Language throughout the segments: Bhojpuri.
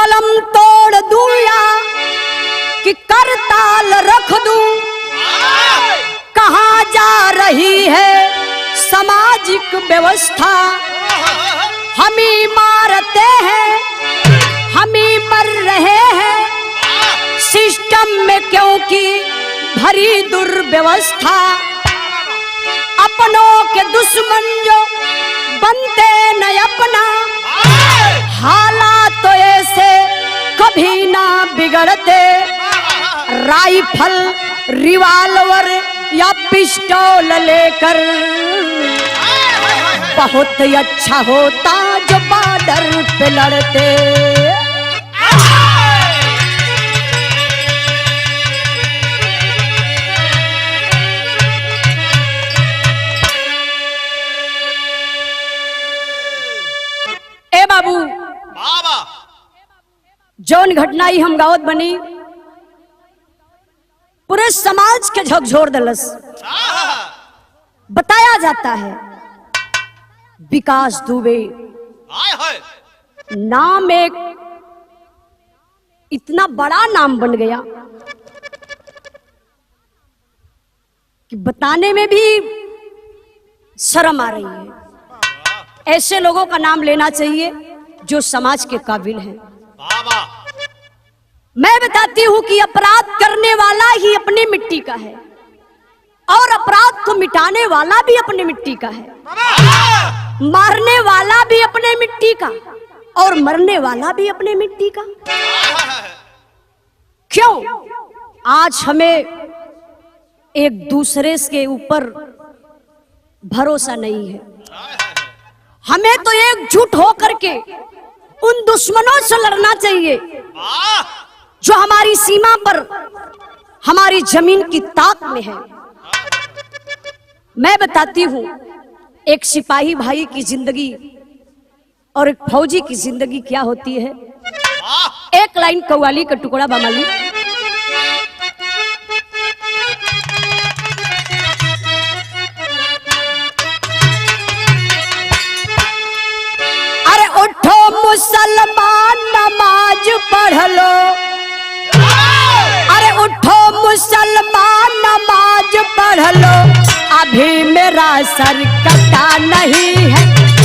कलम तोड़ दूं या कि करताल रख दूं, कहाँ जा रही है सामाजिक व्यवस्था। हम ही मारते हैं, हम ही मर रहे हैं सिस्टम में क्योंकि भरी दुर्व्यवस्था। अपनों के दुश्मन जो बनते न अपना, हालात तो ऐसे कभी ना बिगड़ते। राइफल रिवाल्वर या पिस्टल लेकर बहुत अच्छा होता जो बॉर्डर पे लड़ते। ए बाबू, जौन घटना ही हम गावत बनी पूरे समाज के झकझोर दलस। बताया जाता है विकास दुबे नाम एक इतना बड़ा नाम बन गया कि बताने में भी शर्म आ रही है। ऐसे लोगों का नाम लेना चाहिए जो समाज के काबिल हैं। मैं बताती हूं कि अपराध करने वाला ही अपनी मिट्टी का है और अपराध को मिटाने वाला भी अपनी मिट्टी का है। मारने वाला भी अपने मिट्टी का और मरने वाला भी अपने मिट्टी का। क्यों आज हमें एक दूसरे के ऊपर भरोसा नहीं है? हमें तो एकजुट होकर के उन दुश्मनों से लड़ना चाहिए जो हमारी सीमा पर हमारी जमीन की ताक में है। मैं बताती हूं एक सिपाही भाई की जिंदगी और एक फौजी की जिंदगी क्या होती है। एक लाइन कव्वाली का टुकड़ा बमाली। अरे उठो मुसलमान नमाज पढ़ लो, अरे उठो मुसलमान नमाज पढ़ लो, अभी मेरा सर कटा नहीं है।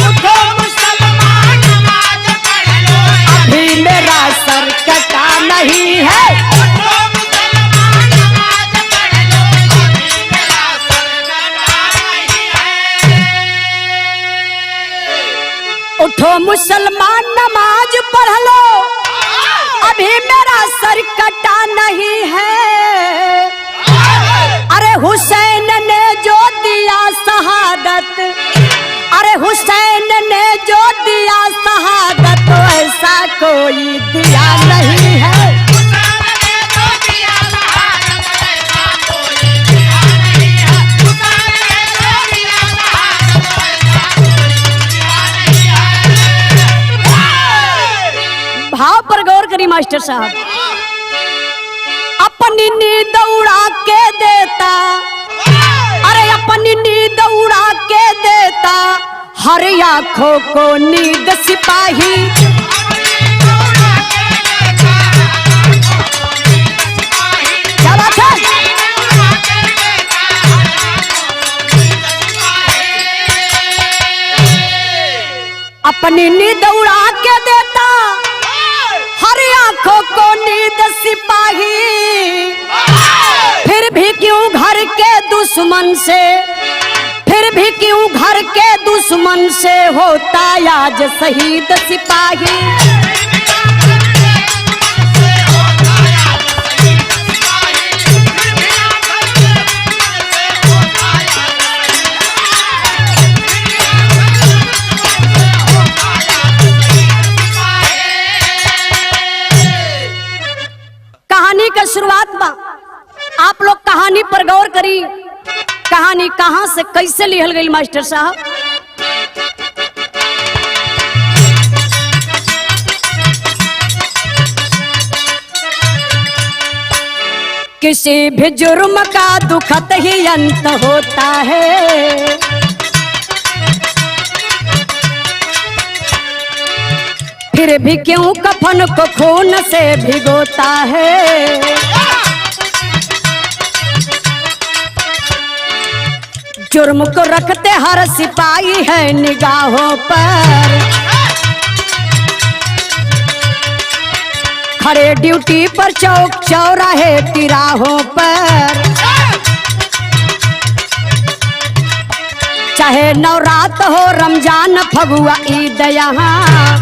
उठो मुसलमान नमाज पढ़ लो, अभी मेरा सर कटा नहीं है। उठो मुसलमान नमाज पढ़ लो, अभी मेरा सर कटा नहीं है। उठो मुसलमान नमाज पढ़ लो, अभी मेरा सर कटा नहीं है। अरे हुसैन ने जो दिया शहादत, अरे हुसैन ने जो दिया शहादत, तो ऐसा कोई दिया नहीं है। भाव पर गौर करी मास्टर साहब। अपनी नींद उड़ा के देता, अरे अपनी नींद उड़ा के देता, हर आंखों को नींद सिपाही। क्या बात है? अपनी नींद उड़ा के देता, हर आंखों को नींद सिपाही। फिर भी क्यों घर के दुश्मन से, फिर भी क्यों घर के दुश्मन से होता आज शहीद सिपाही। कहानी का शुरुआत बा, आप लोग कहानी पर गौर करी। कहानी कहां से कैसे लिखल गई मास्टर साहब? किसी भी जुर्म का दुखत ही अंत होता है, फिर फिर भी क्यों कफन को खून से भिगोता है। जुर्म को रखते हर सिपाही है निगाहों पर, खड़े ड्यूटी पर चौक चौराहे तिराहों पर, चाहे नवरात हो रमजान फगुआ ईद यहाँ,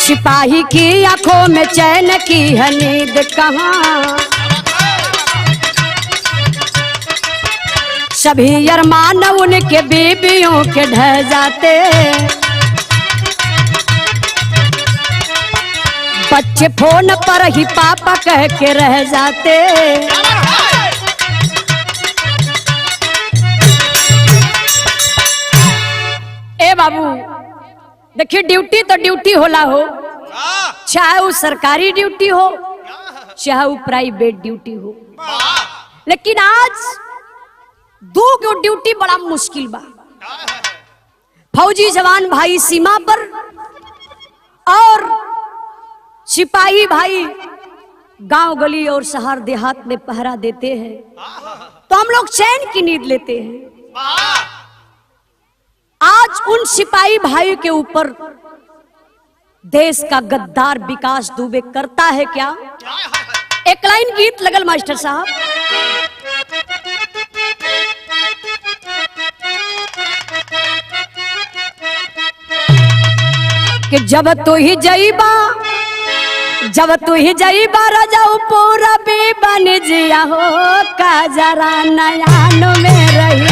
सिपाही की आंखों में चैन की है नींद कहाँ। सभी अरमान उनके बीबियों के ढह जाते, बच्चे फोन पर ही पापा कह के रह जाते। ए बाबू देखिए, ड्यूटी तो ड्यूटी होला हो, चाहे वो सरकारी ड्यूटी हो चाहे वो प्राइवेट ड्यूटी हो, लेकिन आज दो को ड्यूटी बड़ा मुश्किल बा। फौजी जवान भाई सीमा पर और सिपाही भाई गांव गली और शहर देहात में पहरा देते हैं, तो हम लोग चैन की नींद लेते हैं। आज उन सिपाही भाई के ऊपर देश का गद्दार विकास दुबे करता है क्या? एक लाइन गीत लगल मास्टर साहब, कि जब तू ही जईबा रजाऊ पूरा भी बन जिया हो, कजरा नयान में रही,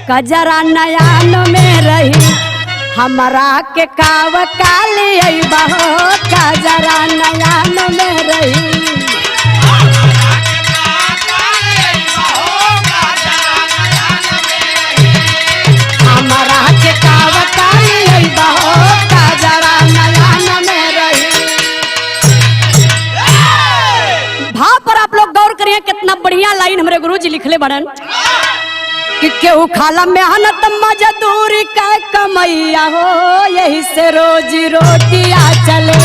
कजरा नयान में रही, हमरा के काव काली अइबा हो, कजरा नयान में रही। हमरा के काव काली अइबा हो, कजरा नयान में रही। भाव पर आप लोग गौर करिए, कितना बढ़िया लाइन हमारे गुरुजी लिखले बड़न कि केहू खाला मेहनत मजदूरी का कमैया हो, यही से रोजी रोटिया चले।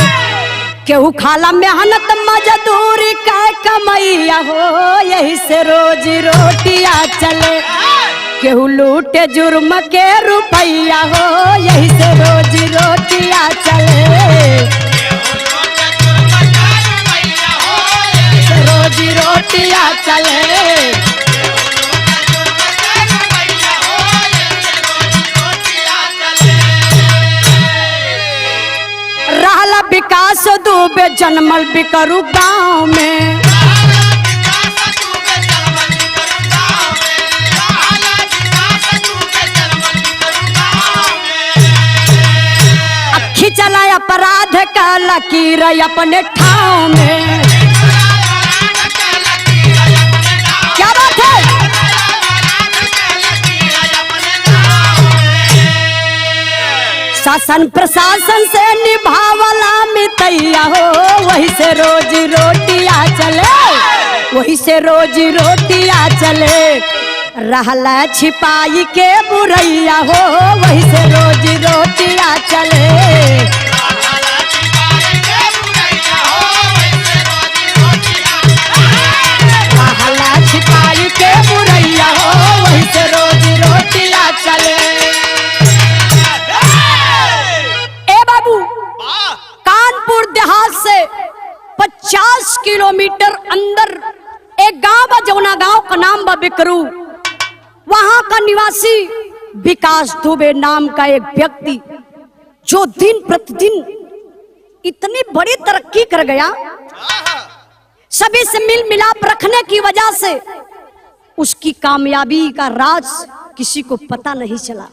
केहू खाला मेहनत मजदूरी का कमैया हो, यही से रोजी रोटिया चले। केहू लूटे जुर्म के रुपैया हो, यही से रोजी रोटिया चले। रोजी रोटिया चले। रहला विकास दुबे जन्मल बिकरू गांव में, अखी चला अपराध का लकीर अपने ठाव में। क्या बात है? शासन प्रशासन से निभावला मितैया हो, वही से रोजी रोटिया चले, वही से रोजी रोटिया चले। रहला छिपाई के बुरैया हो, वही से रोजी रोटिया चले। रहला छिपाई के बुरैया हो, वही से रोजी रोटिया चले। कानपुर देहात से 50 किलोमीटर अंदर एक गांव बा, जौना गांव का नाम बा बिकरू। वहां का निवासी विकास दुबे नाम का एक व्यक्ति, जो दिन प्रतिदिन इतनी बड़ी तरक्की कर गया, सभी से मिल मिलाप रखने की वजह से उसकी कामयाबी का राज किसी को पता नहीं चला।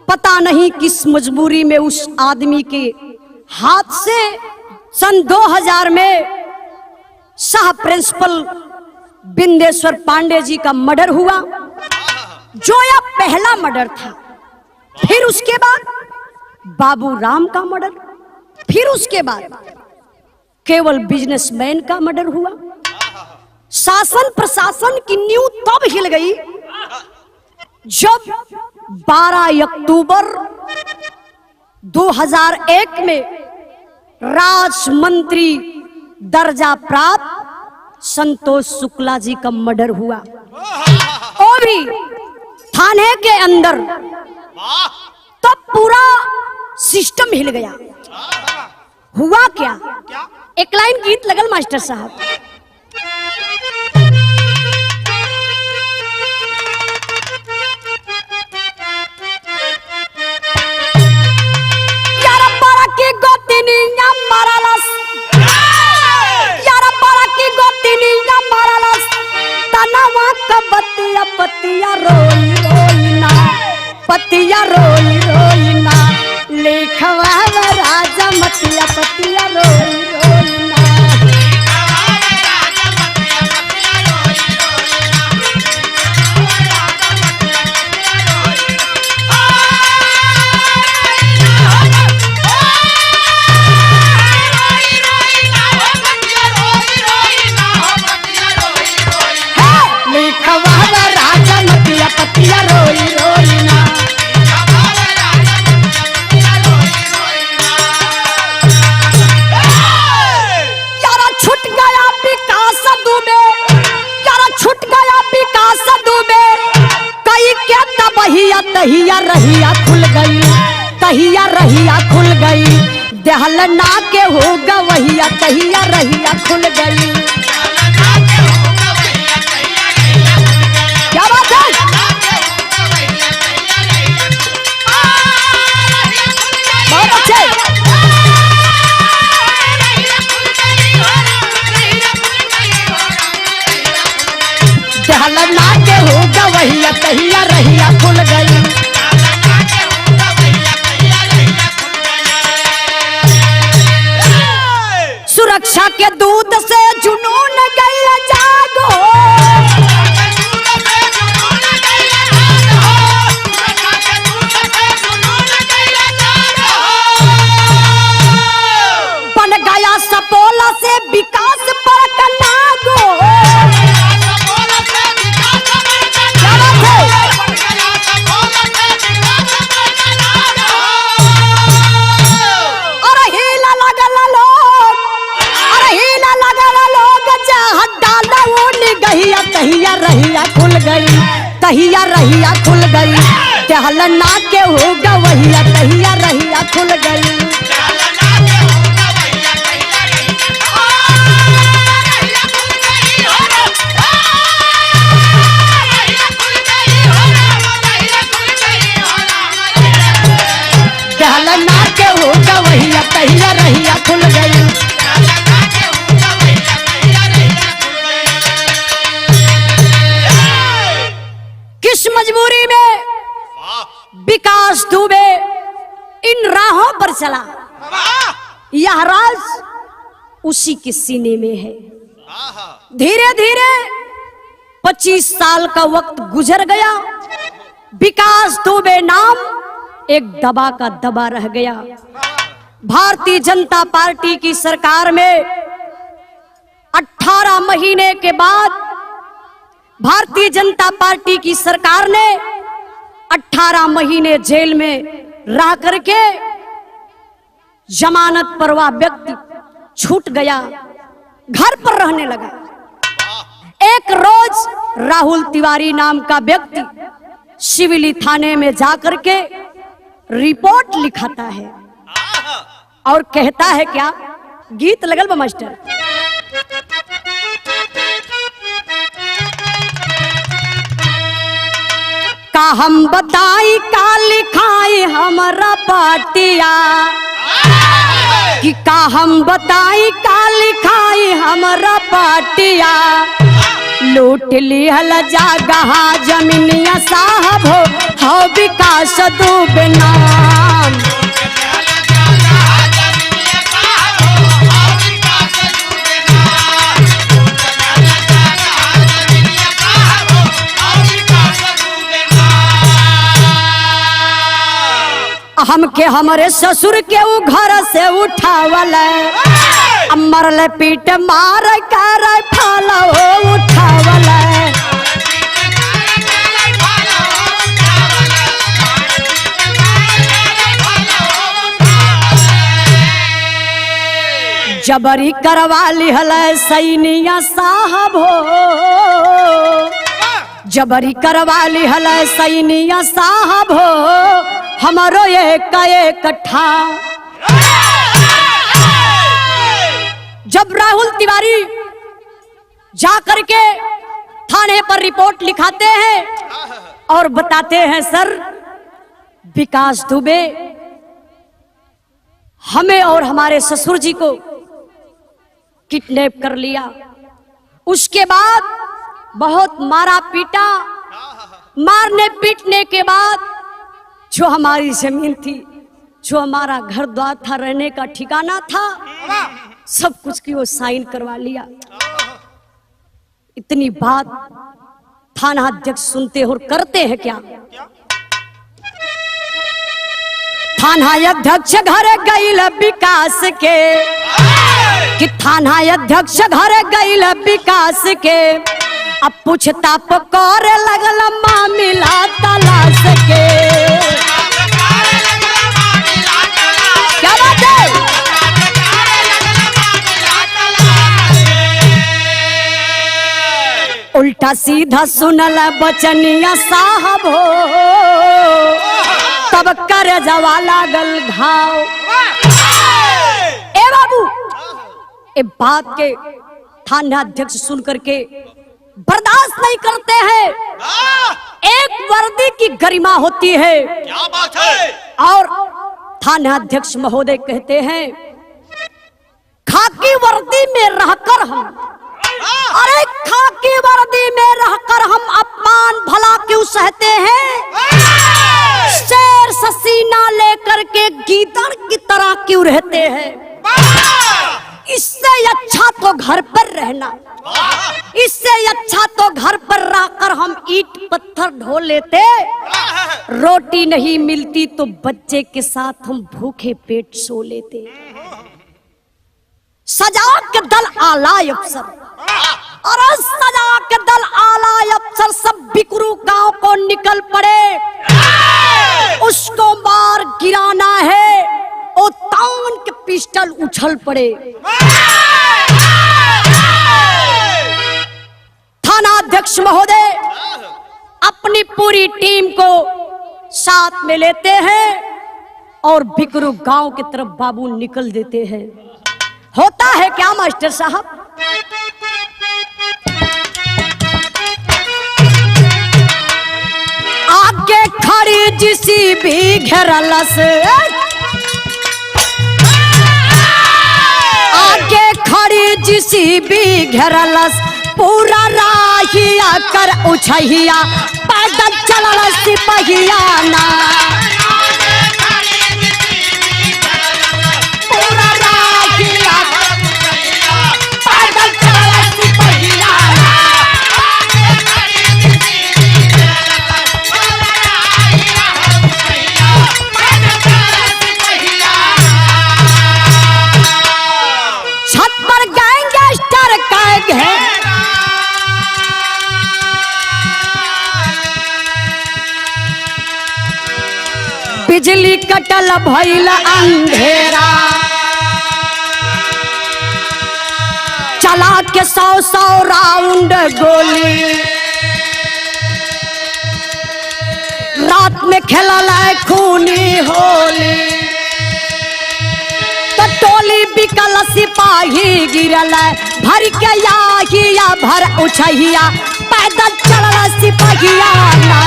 पता नहीं किस मजबूरी में उस आदमी के हाथ से सन 2000 में सह प्रिंसिपल बिंदेश्वर पांडे जी का मर्डर हुआ, जो यह पहला मर्डर था। फिर उसके बाद बाबू राम का मर्डर, फिर उसके बाद केवल बिजनेसमैन का मर्डर हुआ। शासन प्रशासन की नींव तब हिल गई जब 12 अक्टूबर 2001 में राजमंत्री दर्जा प्राप्त संतोष शुक्ला जी का मर्डर हुआ, वो भी थाने के अंदर, तब पूरा सिस्टम हिल गया। हुआ क्या? एक लाइन गीत लगल मास्टर साहब। पतिया रोई रोई ना, पतिया रोई रोई ना, लिखवा राजा मतिया पतिया रोई रोई ना। पतिया रोई रोई ना, यारा छूट गया विकास दुबे, यारा छूट गया विकास दुबे, कई क्या तबहिया तहिया रहिया खुल गई, तहिया रहिया खुल गई, देहल ना के हो गवहिया तहिया रहिया खुल गई। क्या बात है? बहुत अच्छे। दहलना के हो गवहिया तहिया रहिया खुल गई। सुरक्षा के दूध से जुनून गई जागो, सपोला से विकास पर कनागो। अरे हीला लगल लोग, अरे हीला लगल लोग, जहाँ डाला वो निगहिया तहिया रहिया खुल गई, तहिया रहिया खुल गई, टहलना के हो गवहिया तहिया रहिया खुल गई। टहलना के हो गवहिया तहिया रहिया खुल गई। किस मजबूरी में विकास दुबे इन राहों पर चला, यह राज उसी के सीने में है। धीरे धीरे 25 साल का वक्त गुजर गया, विकास दुबे नाम एक दबा का दबा रह गया। भारतीय जनता पार्टी की सरकार में 18 महीने के बाद भारतीय जनता पार्टी की सरकार ने 18 महीने जेल में रह करके जमानत पर वह व्यक्ति छूट गया, घर पर रहने लगा। एक रोज राहुल तिवारी नाम का व्यक्ति सिविली थाने में जाकर के रिपोर्ट लिखाता है और कहता है क्या? गीत लगल बा मास्टर। का हम बताई का लिखाई हमारा पाटिया, कि का हम बताई का लिखाई हमारा पाटिया, लूट लिहल जागहा जमीनिया साहब हो विकास दुबे नाम। हमके हमारे ससुर के उ घर से उठावल, मरल पीट मार कर फालो उठावल। जबरी करवा लिहल सैनिया साहब हो, जबरी करवा लिहल सैनिया साहब हो, हमारो एक कट्ठा। जब राहुल तिवारी जाकर के थाने पर रिपोर्ट लिखाते हैं और बताते हैं सर विकास दुबे हमें और हमारे ससुर जी को किडनैप कर लिया, उसके बाद बहुत मारा पीटा, मारने पीटने के बाद जो हमारी जमीन थी, जो हमारा घर द्वार था, रहने का ठिकाना था, सब कुछ की वो साइन करवा लिया। इतनी बात थाना अध्यक्ष सुनते और करते हैं क्या? थाना अध्यक्ष घर गईल विकास के, कि थाना अध्यक्ष घर गईल विकास के, अब पूछता पकोरे लगल मामला तलाश के। क्या बात है? उल्टा सीधा सुनल बचनिया साहब हो, तब कर जवा लागल घाव। ए बाबू, ए बात के थाना अध्यक्ष सुन करके बर्दाश्त नहीं करते हैं। एक वर्दी की गरिमा होती है। क्या बात है? और थाना अध्यक्ष महोदय कहते हैं खाकी वर्दी में रहकर हम, अरे खाकी वर्दी में रहकर हम अपमान भला क्यों सहते हैं? शेर ससीना लेकर के गीदड़ की तरह क्यों रहते हैं? इससे अच्छा तो घर पर रहना, इससे अच्छा तो घर पर रहकर हम ईंट पत्थर ढो लेते। रोटी नहीं मिलती तो बच्चे के साथ हम भूखे पेट सो लेते। सजा के दल आला अफसर, और सजा के दल आला अफसर सब बिकरू गांव को निकल पड़े, उसको मार गिराना है। और तान के पिस्टल उछल पड़े। थाना अध्यक्ष महोदय अपनी पूरी टीम को साथ में लेते हैं और बिकरू गांव की तरफ बाबू निकल देते हैं। होता है क्या मास्टर साहब? आगे खड़ी जिसी भी घेरल से, आगे खड़ी जिसी भी घेरलस, पूरा राहिया कर उछहिया, पैदल चलल सिपहिया ना। पूरा राहिया पैदल चलल सिपहिया ना। छत पर गैंगस्टर का घेर, बिजली कटल भइल अंधेरा, चला के 100 राउंड गोली, रात में खेलल खूनी होली। तो टोली बिकल सिपाही गिरल, भर के याहिया भर उछहिया, पैदल चलल सिपहिया ना।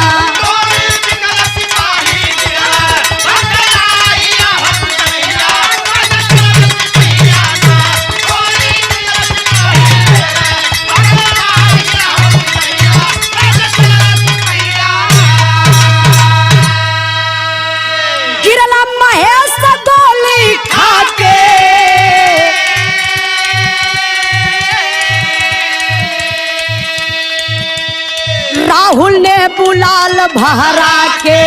राहुल ने बुलाल भरा के,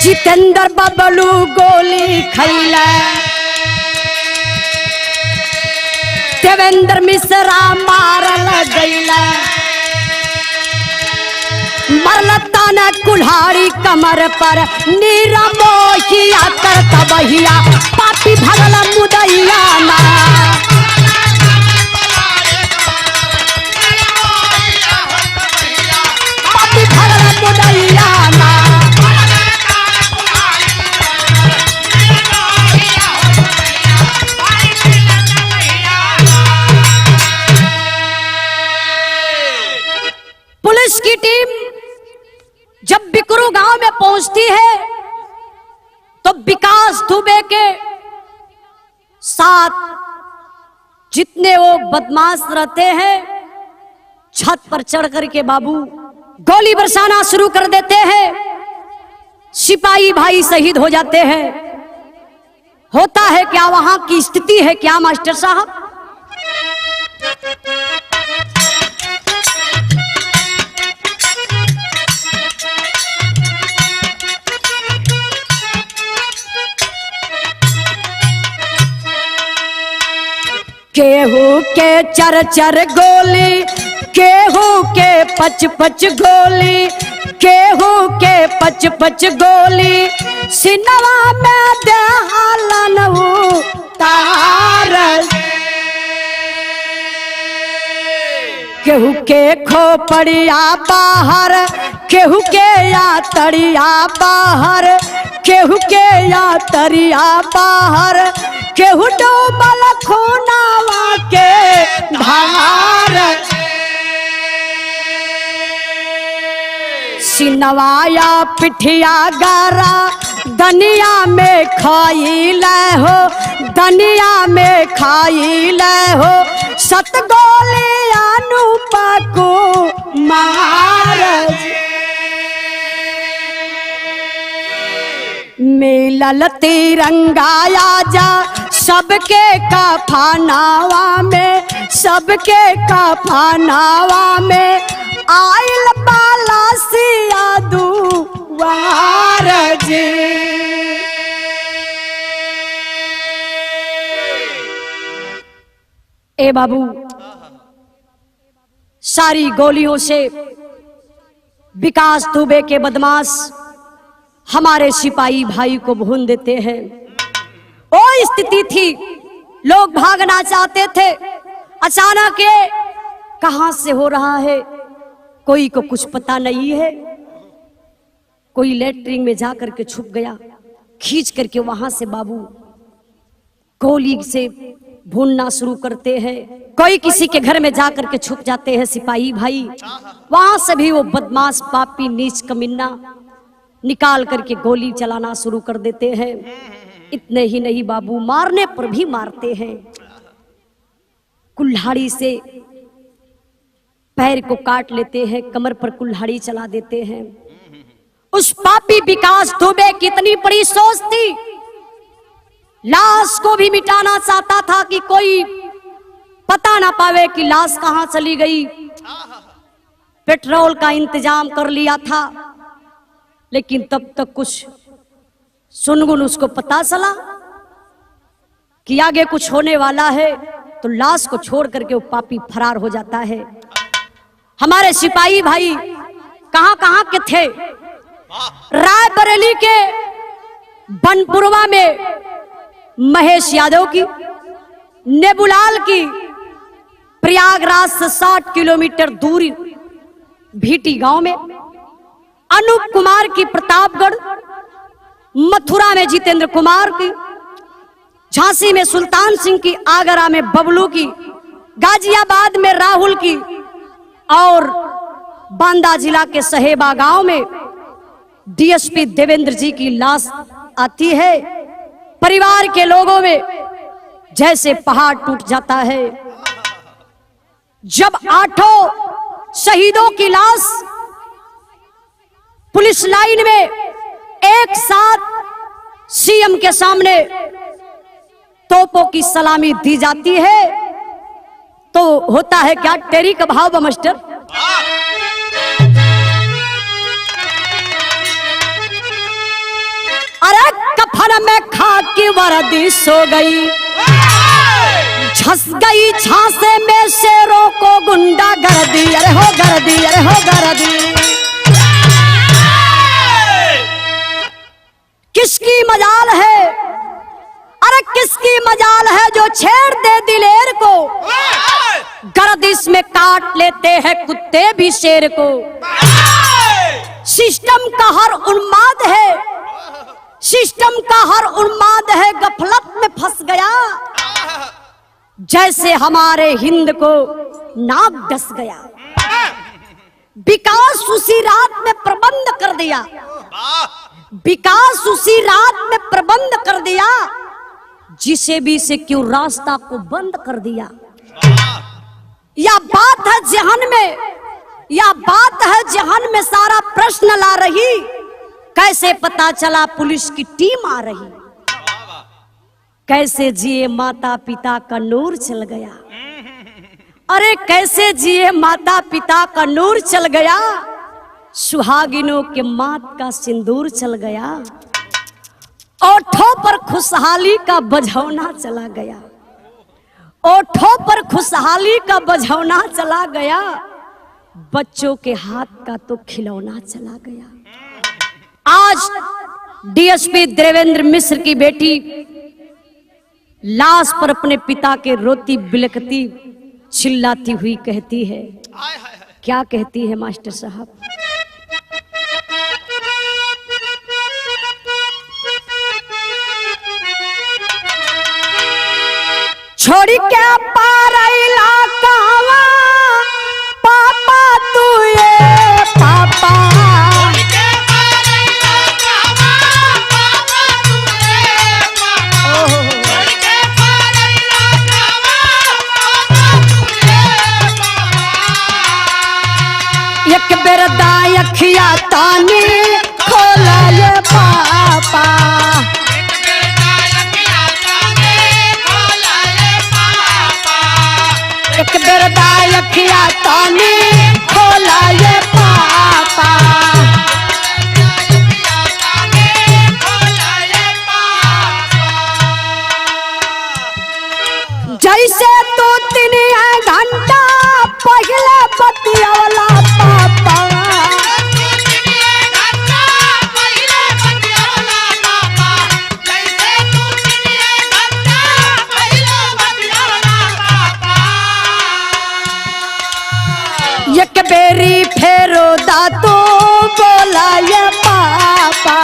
जितेंद्र बबलू गोली खैला, देवेंद्र मिश्रा मारल गैला, मरल तान में कुल्हाड़ी कमर पर नीरा मोहिया करता बहिया पापी भगल मुदैया ना। पापी भगल मुदैया ना। पुलिस की टीम जब बिकरू गांव में पहुंचती है तो विकास दुबे के साथ जितने वो बदमाश रहते हैं छत पर चढ़ करके बाबू गोली बरसाना शुरू कर देते हैं। सिपाही भाई शहीद हो जाते हैं। होता है क्या, वहां की स्थिति है क्या मास्टर साहब? केहू के चर चर गोली, केहू के पच पच गोली, केहू के पच पच गोली, सिनवा में देहालन तार। केहू के खोपड़िया बाहर, केहू के या तड़िया बाहर, केहू के या तरिया बाहर, केहू डूबल खूनावा के धार। सिनवाया पिठिया गारा दनिया में खाइल हो, दनिया में खाइल हो, सत गोलियां अनुपा को मार। मिलल तिरंगा आजा सबके कफनावा में, सबके कफनावा में आइल बाला सिया दुआर जी। ए बाबू, सारी गोलियों से विकास दुबे के बदमाश हमारे सिपाही भाई को भून देते हैं। वो स्थिति थी, लोग भागना चाहते थे, अचानक ये कहां से हो रहा है कोई को कुछ पता नहीं है। कोई लेटरिन में जाकर के छुप गया, खींच करके वहां से बाबू गोली से भूनना शुरू करते हैं। कोई किसी के घर में जाकर के छुप जाते हैं सिपाही भाई, वहां से भी वो बदमाश पापी नीच कमीना निकाल करके गोली चलाना शुरू कर देते हैं। इतने ही नहीं बाबू, मारने पर भी मारते हैं। कुल्हाड़ी से पैर को काट लेते हैं, कमर पर कुल्हाड़ी चला देते हैं। उस पापी विकास दुबे की इतनी बड़ी सोच थी, लाश को भी मिटाना चाहता था कि कोई पता ना पावे कि लाश कहां चली गई। पेट्रोल का इंतजाम कर लिया था, लेकिन तब तक कुछ सुनगुन उसको पता चला कि आगे कुछ होने वाला है, तो लाश को छोड़ करके वो पापी फरार हो जाता है। हमारे सिपाही भाई कहां कहां के थे? रायबरेली के बनपुरवा में महेश यादव की, नेबुलाल की प्रयागराज से 60 किलोमीटर दूरी भीटी गांव में, अनूप कुमार की प्रतापगढ़, मथुरा में जितेंद्र कुमार की, झांसी में सुल्तान सिंह की, आगरा में बबलू की, गाजियाबाद में राहुल की और बांदा जिला के सहेबा गांव में डीएसपी देवेंद्र जी की लाश आती है। परिवार के लोगों में जैसे पहाड़ टूट जाता है। जब 8 शहीदों की लाश पुलिस लाइन में एक साथ सीएम के सामने तोपों की सलामी दी जाती है, तो होता है क्या? टेरी का भाव मास्टर। अरे कफन में खाकी वर्दी सो गई, झस गई झांसे में शेरों को गुंडा गर्दी। अरे हो गर्दी, अरे हो गर्दी। अरे किसकी मजाल है जो छेड़ दे दिलेर को, गर्दिश में काट लेते हैं कुत्ते भी शेर को। सिस्टम का हर उन्माद है, सिस्टम का हर उन्माद है गफलत में फंस गया, जैसे हमारे हिंद को नाक डस गया। विकास उसी रात में प्रबंध कर दिया, विकास उसी रात में प्रबंध कर दिया, जिसे भी से क्यों रास्ता को बंद कर दिया। या बात है जहन में, या बात है जहन में सारा प्रश्न ला रही, कैसे पता चला पुलिस की टीम आ रही। कैसे जिए माता पिता का नूर चल गया, अरे कैसे जिए माता पिता का नूर चल गया, सुहागिनों के माथ का सिंदूर चल गया, ओठों पर खुशहाली का बझौना चला गया, ओठों पर खुशहाली का बझौना चला गया, बच्चों के हाथ का तो खिलौना चला गया। आज डीएसपी देवेंद्र मिश्र की बेटी लाश पर अपने पिता के रोती बिलखती चिल्लाती हुई कहती है, क्या कहती है मास्टर साहब? छोड़ी के पार इलाका पापा तू ये पापा, एक बेर दाई अखिया तानी खोला ये पापा, एक बेर दाई अखिया तानी खोला ये पापा। जैसे तू 3 घंटा पहले बतियावला पापा, एक बेरी फेरो दातो बोला ये पापा,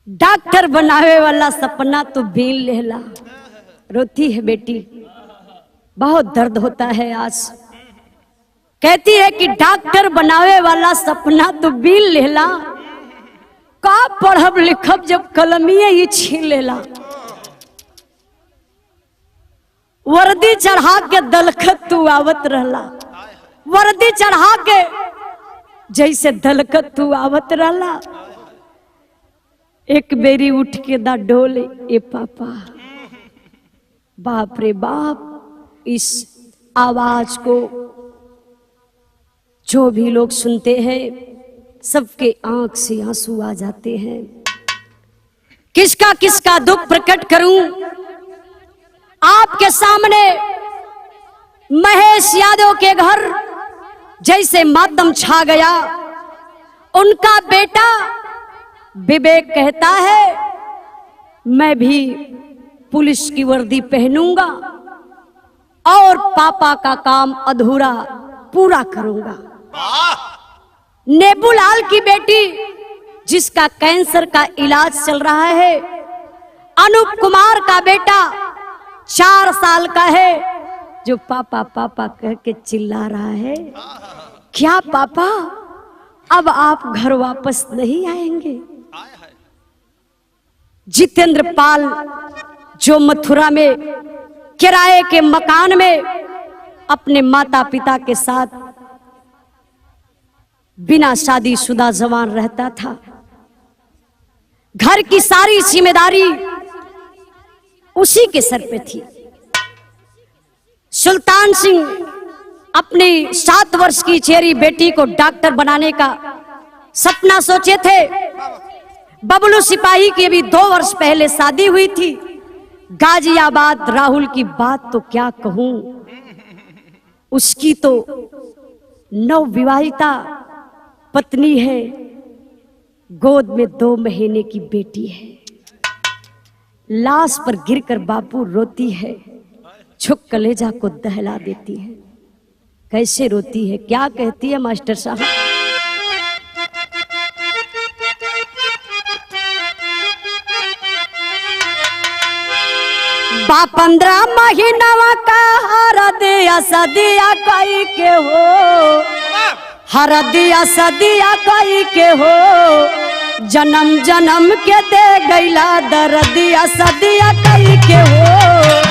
डॉक्टर बनावे वाला सपना तो बीन लेला। रोती है बेटी, बहुत दर्द होता है आज। कहती है कि डॉक्टर बनावे वाला सपना तो बीन लेला, का पढ़ब लिखब जब कलमिए ही छीन लेला। वर्दी चढ़ा के दलखत तू आवत रहला, वर्दी चढ़ा के जैसे दलखत तू आवत रहला, एक बेरी उठ के दा डोले ए पापा। बाप रे बाप, इस आवाज को जो भी लोग सुनते हैं सबके आंख से आंसू आ जाते हैं। किसका किसका दुख प्रकट करूं आपके सामने। महेश यादव के घर जैसे मातम छा गया, उनका बेटा विवेक कहता है मैं भी पुलिस की वर्दी पहनूंगा और पापा का काम अधूरा पूरा करूंगा। नेबूलाल की बेटी जिसका कैंसर का इलाज चल रहा है, अनूप कुमार का बेटा 4 साल का है जो पापा पापा कह के चिल्ला रहा है, क्या पापा अब आप घर वापस नहीं आएंगे? जितेंद्र पाल जो मथुरा में किराए के मकान में अपने माता पिता के साथ बिना शादीशुदा जवान रहता था, घर की सारी जिम्मेदारी उसी के सर पे थी। सुल्तान सिंह अपनी 7 वर्ष की चेरी बेटी को डॉक्टर बनाने का सपना सोचे थे। बबलू सिपाही की अभी 2 वर्ष पहले शादी हुई थी, गाजियाबाद राहुल की बात तो क्या कहूं, उसकी तो नवविवाहिता पत्नी है, गोद में 2 महीने की बेटी है। लाश पर गिरकर बापू रोती है, छुप कलेजा को दहला देती है। कैसे रोती है, क्या कहती है मास्टर साहब? बा 15 महीनवा का हरदिया सदिया कई के हो, हरदिया सदिया कई के हो, जन्म जन्म के दे गैला दरदिया सदिया कई के हो।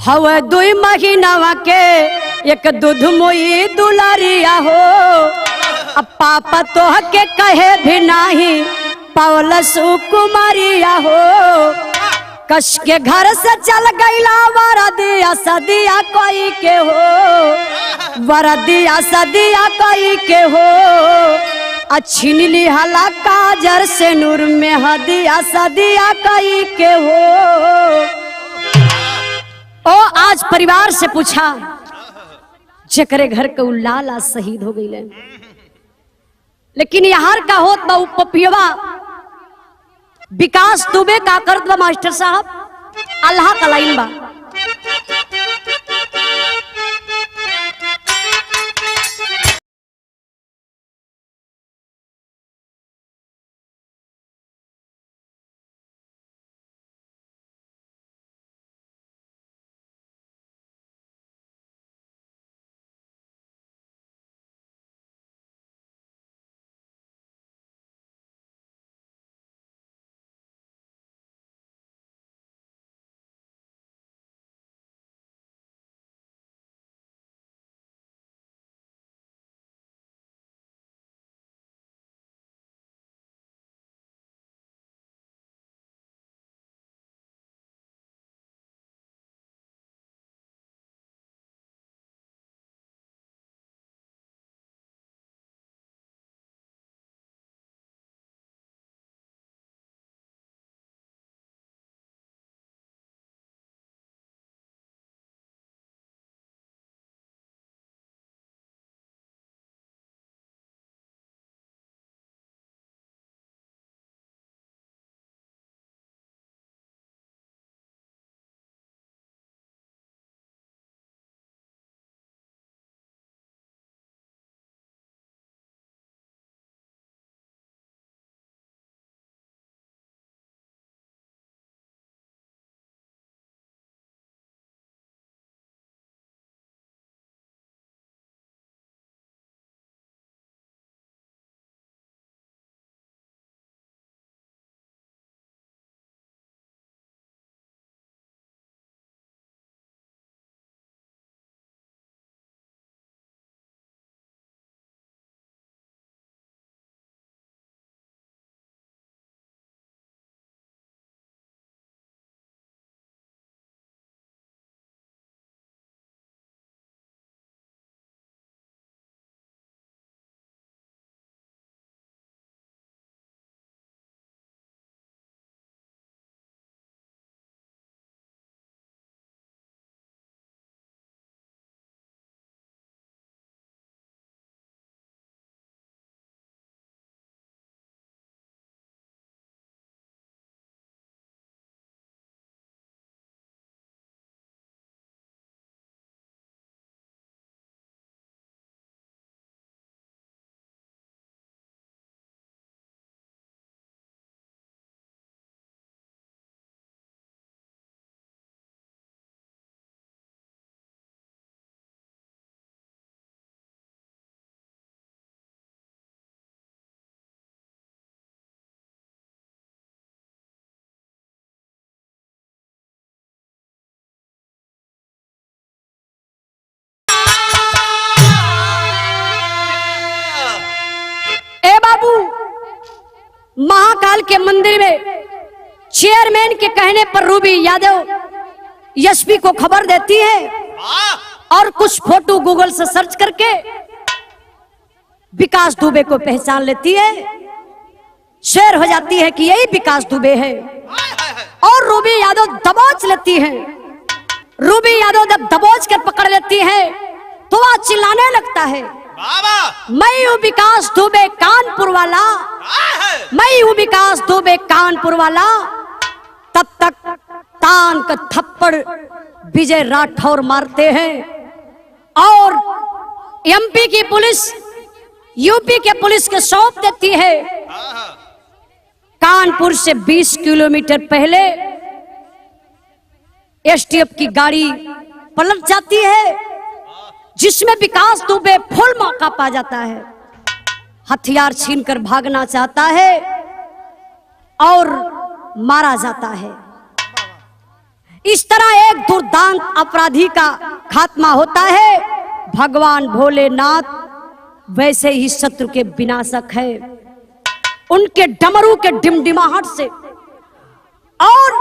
हवे 2 महीनवा के एक दूध मोई दुलारिया हो, अब पापा तो के कहे भी नहीं पवल सुकुमारिया हो। कश के घर से चल गईला वरदिया सदिया कोई के हो, वरदिया सदिया कोई के हो। अच्छी नीली हला काजर से नूर में हदिया सदिया कोई के हो। ओ आज परिवार से पूछा, जकरे घर के लाला शहीद हो गई, लेकिन यार का होत बा पपियवा विकास दुबे का करत बा मास्टर साहब, अल्लाह का लाइन बा। महाकाल के मंदिर में चेयरमैन के कहने पर रूबी यादव एसपी को खबर देती है और कुछ फोटो गूगल से सर्च करके विकास दुबे को पहचान लेती है। शेर हो जाती है कि यही विकास दुबे है और रूबी यादव दबोच लेती है। रूबी यादव जब दबोच कर पकड़ लेती है तो वह चिल्लाने लगता है, मैं हूँ विकास दुबे कानपुर वाला, मैं हूँ विकास दुबे कानपुर वाला। तब तक तान का थप्पड़ विजय राठौर मारते हैं और एमपी की पुलिस यूपी के पुलिस के सौंप देती है। कानपुर से 20 किलोमीटर पहले एसटीएफ की गाड़ी पलट जाती है जिसमें विकास दुबे फुल मौका पा जाता है, हथियार छीनकर भागना चाहता है और मारा जाता है। इस तरह एक दुर्दांत अपराधी का खात्मा होता है। भगवान भोलेनाथ वैसे ही शत्रु के विनाशक है, उनके डमरू के डिमडिमाहट से और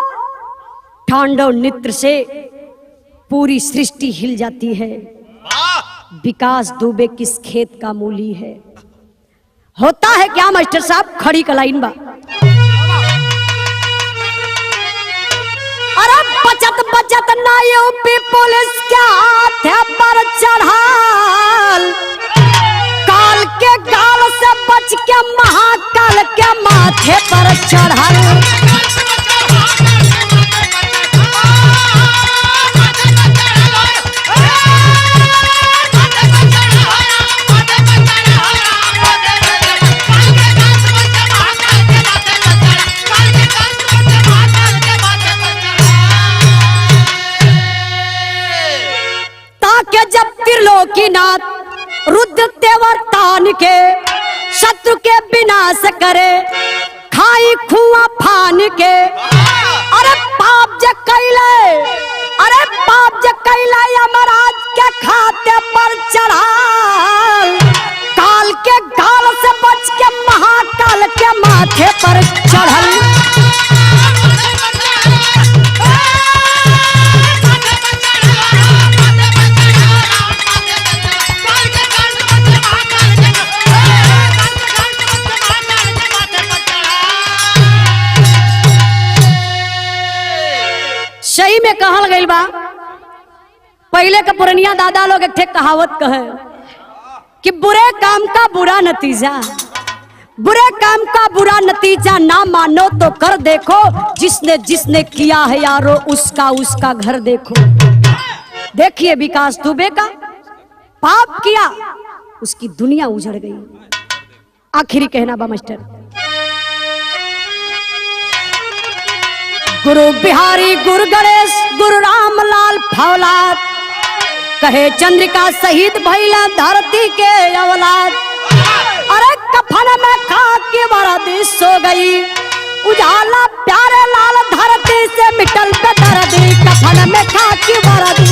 तांडव नृत्य से पूरी सृष्टि हिल जाती है। विकास दुबे किस खेत का मूली है। होता है क्या मास्टर साहब, खड़ी का लाइन बा। अरे बचत बचत ना यूपी पुलिस के हाथ पर चढ़ाल, काल के गाल से बच के महाकाल के माथे पर चढ़ाल। जब त्रिलोकीनाथ रुद्र तेवर तान के शत्रु के विनाश करे, खाई खुआ फान के। अरे पाप जे कैले, अरे पाप जे कैले यमराज के खाते पर चढ़ाल, काल के गाल से बच के महाकाल के माथे पर चढ़ल। सही में कहल गइल बा। पहले का पुरनिया दादा लोग एक कहावत कहे कि बुरे काम का बुरा नतीजा, बुरे काम का बुरा नतीजा ना मानो तो कर देखो, जिसने जिसने किया है यारो उसका उसका घर देखो। देखिए विकास दुबे का पाप किया, उसकी दुनिया उजड़ गई। आखिरी कहना बा मास्टर, गुरु बिहारी गुरु गणेश गुरु रामलाल फौलाद, कहे चंद्रिका शहीद भइला धरती के औलाद। अरे कफन में खाकी वर्दी सो गई, उजाला प्यारे लाल धरती से मिटल पे दर्दी, कफन में खाकी वर्दी